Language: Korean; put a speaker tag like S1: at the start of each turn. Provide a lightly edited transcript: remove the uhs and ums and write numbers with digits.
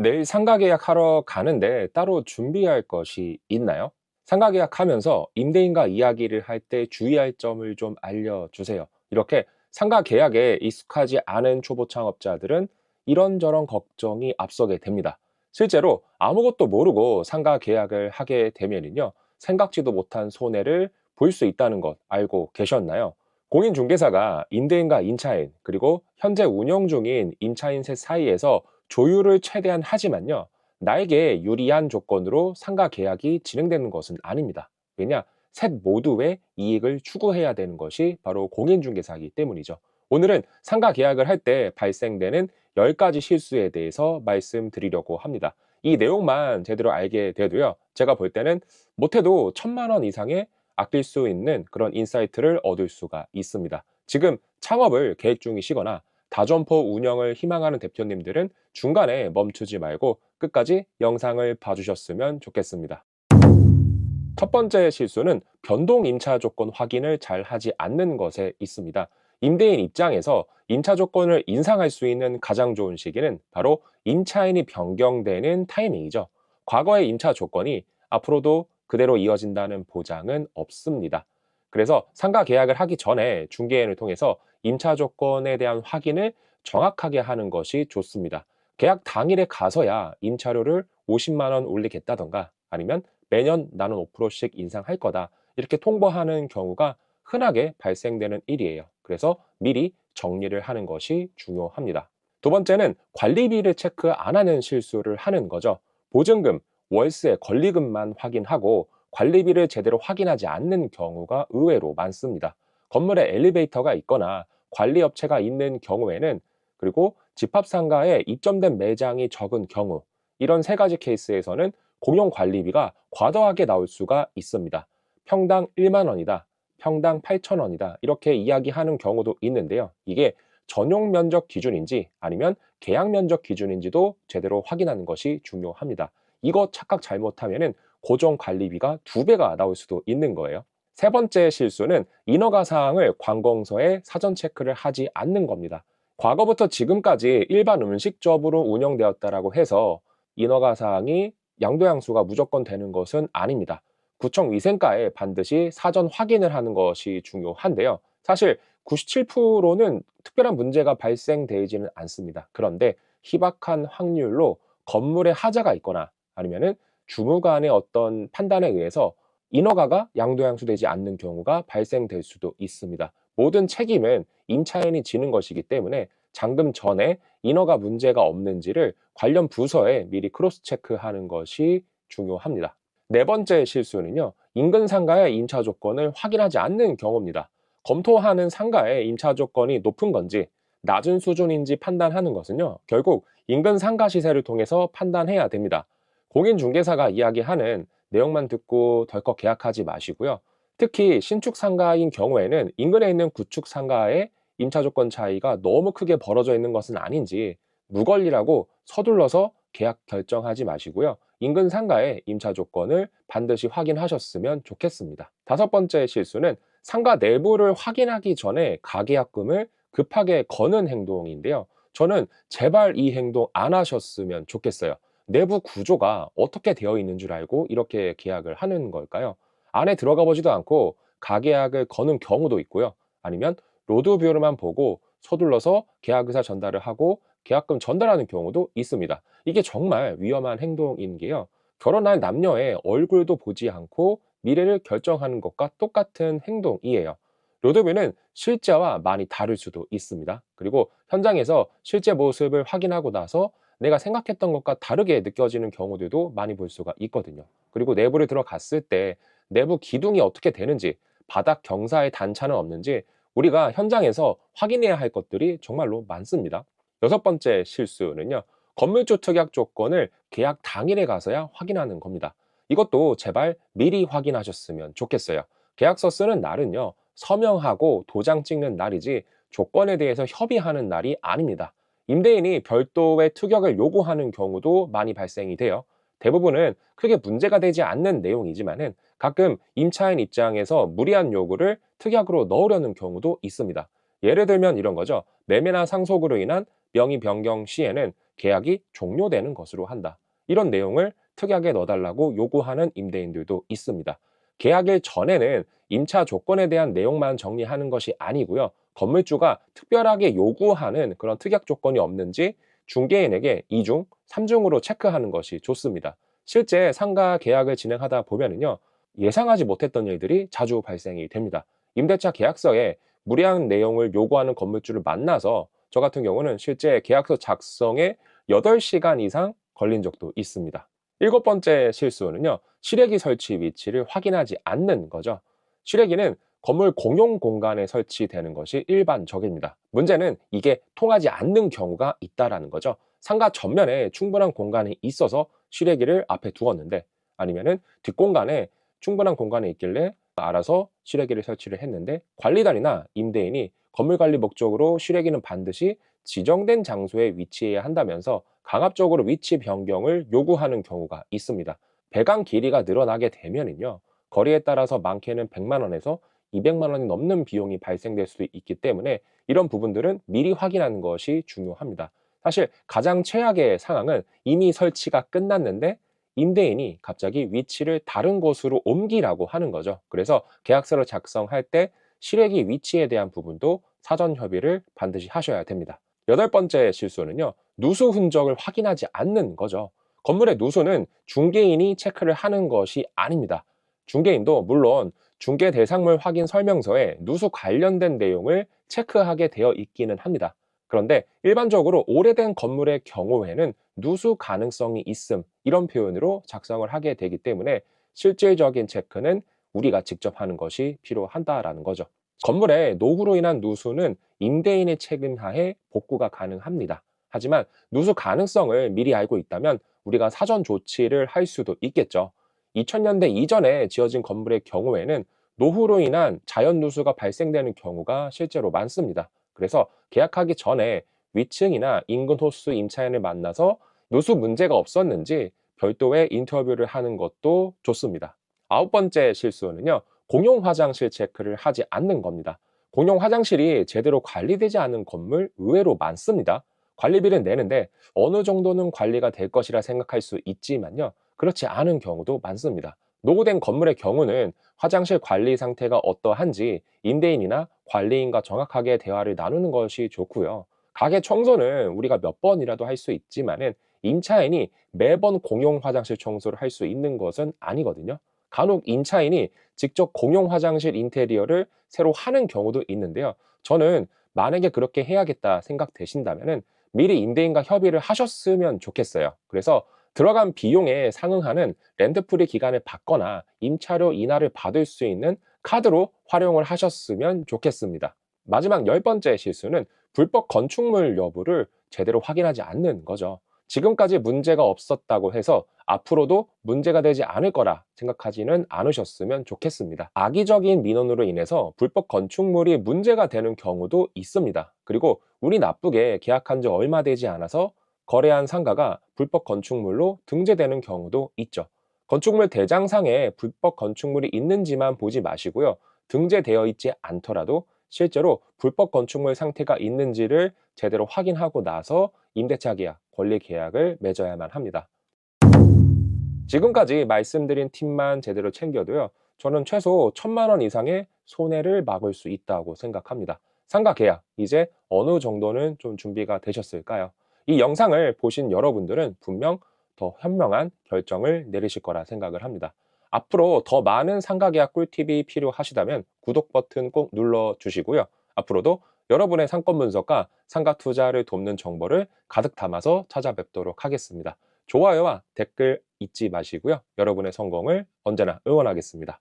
S1: 내일 상가 계약하러 가는데 따로 준비할 것이 있나요? 상가 계약하면서 임대인과 이야기를 할 때 주의할 점을 좀 알려주세요. 이렇게 상가 계약에 익숙하지 않은 초보 창업자들은 이런저런 걱정이 앞서게 됩니다. 실제로 아무것도 모르고 상가 계약을 하게 되면요, 생각지도 못한 손해를 볼 수 있다는 것 알고 계셨나요? 공인중개사가 임대인과 임차인, 그리고 현재 운영 중인 임차인세 사이에서 조율을 최대한 하지만요, 나에게 유리한 조건으로 상가 계약이 진행되는 것은 아닙니다. 왜냐? 셋 모두의 이익을 추구해야 되는 것이 바로 공인중개사이기 때문이죠. 오늘은 상가 계약을 할 때 발생되는 10가지 실수에 대해서 말씀드리려고 합니다. 이 내용만 제대로 알게 돼도요, 제가 볼 때는 못해도 1,000만 원 이상의 아낄 수 있는 그런 인사이트를 얻을 수가 있습니다. 지금 창업을 계획 중이시거나 다점포 운영을 희망하는 대표님들은 중간에 멈추지 말고 끝까지 영상을 봐주셨으면 좋겠습니다. 첫 번째 실수는 변동 임차 조건 확인을 잘 하지 않는 것에 있습니다. 임대인 입장에서 임차 조건을 인상할 수 있는 가장 좋은 시기는 바로 임차인이 변경되는 타이밍이죠. 과거의 임차 조건이 앞으로도 그대로 이어진다는 보장은 없습니다. 그래서 상가 계약을 하기 전에 중개인을 통해서 임차 조건에 대한 확인을 정확하게 하는 것이 좋습니다. 계약 당일에 가서야 임차료를 50만 원 올리겠다던가, 아니면 매년 나는 5%씩 인상할 거다, 이렇게 통보하는 경우가 흔하게 발생되는 일이에요. 그래서 미리 정리를 하는 것이 중요합니다. 두 번째는 관리비를 체크 안 하는 실수를 하는 거죠. 보증금, 월세, 권리금만 확인하고 관리비를 제대로 확인하지 않는 경우가 의외로 많습니다. 건물에 엘리베이터가 있거나 관리업체가 있는 경우에는, 그리고 집합상가에 입점된 매장이 적은 경우, 이런 세 가지 케이스에서는 공용 관리비가 과도하게 나올 수가 있습니다. 평당 1만 원이다, 평당 8천 원이다, 이렇게 이야기하는 경우도 있는데요. 이게 전용 면적 기준인지 아니면 계약 면적 기준인지도 제대로 확인하는 것이 중요합니다. 이거 착각 잘못하면은 고정 관리비가 2배가 나올 수도 있는 거예요. 세 번째 실수는 인허가 사항을 관공서에 사전 체크를 하지 않는 겁니다. 과거부터 지금까지 일반 음식점으로 운영되었다라고 해서 인허가 사항이 양도양수가 무조건 되는 것은 아닙니다. 구청 위생과에 반드시 사전 확인을 하는 것이 중요한데요. 사실 97%는 특별한 문제가 발생되지는 않습니다. 그런데 희박한 확률로 건물에 하자가 있거나 아니면은 주무관의 어떤 판단에 의해서 인허가가 양도양수되지 않는 경우가 발생될 수도 있습니다. 모든 책임은 임차인이 지는 것이기 때문에 잔금 전에 인허가 문제가 없는지를 관련 부서에 미리 크로스 체크하는 것이 중요합니다. 네 번째 실수는요, 인근 상가의 임차 조건을 확인하지 않는 경우입니다. 검토하는 상가의 임차 조건이 높은 건지 낮은 수준인지 판단하는 것은요, 결국 인근 상가 시세를 통해서 판단해야 됩니다. 공인중개사가 이야기하는 내용만 듣고 덜컥 계약하지 마시고요. 특히 신축 상가인 경우에는 인근에 있는 구축 상가의 임차 조건 차이가 너무 크게 벌어져 있는 것은 아닌지 무권리라고 서둘러서 계약 결정하지 마시고요. 인근 상가의 임차 조건을 반드시 확인하셨으면 좋겠습니다. 다섯 번째 실수는 상가 내부를 확인하기 전에 가계약금을 급하게 거는 행동인데요. 저는 제발 이 행동 안 하셨으면 좋겠어요. 내부 구조가 어떻게 되어 있는 줄 알고 이렇게 계약을 하는 걸까요? 안에 들어가 보지도 않고 가계약을 거는 경우도 있고요. 아니면 로드뷰로만 보고 서둘러서 계약의사 전달을 하고 계약금 전달하는 경우도 있습니다. 이게 정말 위험한 행동인 게요, 결혼할 남녀의 얼굴도 보지 않고 미래를 결정하는 것과 똑같은 행동이에요. 로드뷰는 실제와 많이 다를 수도 있습니다. 그리고 현장에서 실제 모습을 확인하고 나서 내가 생각했던 것과 다르게 느껴지는 경우들도 많이 볼 수가 있거든요. 그리고 내부를 들어갔을 때 내부 기둥이 어떻게 되는지, 바닥 경사의 단차는 없는지 우리가 현장에서 확인해야 할 것들이 정말로 많습니다. 여섯 번째 실수는요, 건물주 특약 조건을 계약 당일에 가서야 확인하는 겁니다. 이것도 제발 미리 확인하셨으면 좋겠어요. 계약서 쓰는 날은요, 서명하고 도장 찍는 날이지 조건에 대해서 협의하는 날이 아닙니다. 임대인이 별도의 특약을 요구하는 경우도 많이 발생이 돼요. 대부분은 크게 문제가 되지 않는 내용이지만은 가끔 임차인 입장에서 무리한 요구를 특약으로 넣으려는 경우도 있습니다. 예를 들면 이런 거죠. 매매나 상속으로 인한 명의 변경 시에는 계약이 종료되는 것으로 한다. 이런 내용을 특약에 넣어달라고 요구하는 임대인들도 있습니다. 계약일 전에는 임차 조건에 대한 내용만 정리하는 것이 아니고요. 건물주가 특별하게 요구하는 그런 특약 조건이 없는지 중개인에게 2중, 3중으로 체크하는 것이 좋습니다. 실제 상가 계약을 진행하다 보면은요, 예상하지 못했던 일들이 자주 발생이 됩니다. 임대차 계약서에 무리한 내용을 요구하는 건물주를 만나서 저 같은 경우는 실제 계약서 작성에 8시간 이상 걸린 적도 있습니다. 일곱 번째 실수는요, 실외기 설치 위치를 확인하지 않는 거죠. 실외기는 건물 공용 공간에 설치되는 것이 일반적입니다. 문제는 이게 통하지 않는 경우가 있다라는 거죠. 상가 전면에 충분한 공간이 있어서 실외기를 앞에 두었는데, 아니면은 뒷공간에 충분한 공간이 있길래 알아서 실외기를 설치를 했는데, 관리단이나 임대인이 건물 관리 목적으로 실외기는 반드시 지정된 장소에 위치해야 한다면서 강압적으로 위치 변경을 요구하는 경우가 있습니다. 배관 길이가 늘어나게 되면은요, 거리에 따라서 많게는 100만 원에서 200만 원이 넘는 비용이 발생될 수 있기 때문에 이런 부분들은 미리 확인하는 것이 중요합니다. 사실 가장 최악의 상황은 이미 설치가 끝났는데 임대인이 갑자기 위치를 다른 곳으로 옮기라고 하는 거죠. 그래서 계약서를 작성할 때 실외기 위치에 대한 부분도 사전 협의를 반드시 하셔야 됩니다. 여덟 번째 실수는요, 누수 흔적을 확인하지 않는 거죠. 건물의 누수는 중개인이 체크를 하는 것이 아닙니다. 중개인도 물론 중개 대상물 확인 설명서에 누수 관련된 내용을 체크하게 되어 있기는 합니다. 그런데 일반적으로 오래된 건물의 경우에는 누수 가능성이 있음, 이런 표현으로 작성을 하게 되기 때문에 실질적인 체크는 우리가 직접 하는 것이 필요하다라는 거죠. 건물의 노후로 인한 누수는 임대인의 책임하에 복구가 가능합니다. 하지만 누수 가능성을 미리 알고 있다면 우리가 사전 조치를 할 수도 있겠죠. 2000년대 이전에 지어진 건물의 경우에는 노후로 인한 자연 누수가 발생되는 경우가 실제로 많습니다. 그래서 계약하기 전에 위층이나 인근 호수 임차인을 만나서 누수 문제가 없었는지 별도의 인터뷰를 하는 것도 좋습니다. 아홉 번째 실수는요, 공용 화장실 체크를 하지 않는 겁니다. 공용 화장실이 제대로 관리되지 않은 건물 의외로 많습니다. 관리비를 내는데 어느 정도는 관리가 될 것이라 생각할 수 있지만요, 그렇지 않은 경우도 많습니다. 노후된 건물의 경우는 화장실 관리 상태가 어떠한지 임대인이나 관리인과 정확하게 대화를 나누는 것이 좋고요. 가게 청소는 우리가 몇 번이라도 할 수 있지만은 임차인이 매번 공용 화장실 청소를 할 수 있는 것은 아니거든요. 간혹 임차인이 직접 공용 화장실 인테리어를 새로 하는 경우도 있는데요. 저는 만약에 그렇게 해야겠다 생각되신다면은 미리 임대인과 협의를 하셨으면 좋겠어요. 그래서 들어간 비용에 상응하는 렌트프리 기간을 받거나 임차료 인하를 받을 수 있는 카드로 활용을 하셨으면 좋겠습니다. 마지막 열 번째 실수는 불법 건축물 여부를 제대로 확인하지 않는 거죠. 지금까지 문제가 없었다고 해서 앞으로도 문제가 되지 않을 거라 생각하지는 않으셨으면 좋겠습니다. 악의적인 민원으로 인해서 불법 건축물이 문제가 되는 경우도 있습니다. 그리고 운이 나쁘게 계약한 지 얼마 되지 않아서 거래한 상가가 불법 건축물로 등재되는 경우도 있죠. 건축물 대장상에 불법 건축물이 있는지만 보지 마시고요. 등재되어 있지 않더라도 실제로 불법 건축물 상태가 있는지를 제대로 확인하고 나서 임대차 계약, 권리 계약을 맺어야만 합니다. 지금까지 말씀드린 팁만 제대로 챙겨도요, 저는 최소 1000만 원 이상의 손해를 막을 수 있다고 생각합니다. 상가 계약, 이제 어느 정도는 좀 준비가 되셨을까요? 이 영상을 보신 여러분들은 분명 더 현명한 결정을 내리실 거라 생각을 합니다. 앞으로 더 많은 상가 계약 꿀팁이 필요하시다면 구독 버튼 꼭 눌러 주시고요. 앞으로도 여러분의 상권 분석과 상가 투자를 돕는 정보를 가득 담아서 찾아뵙도록 하겠습니다. 좋아요와 댓글 잊지 마시고요. 여러분의 성공을 언제나 응원하겠습니다.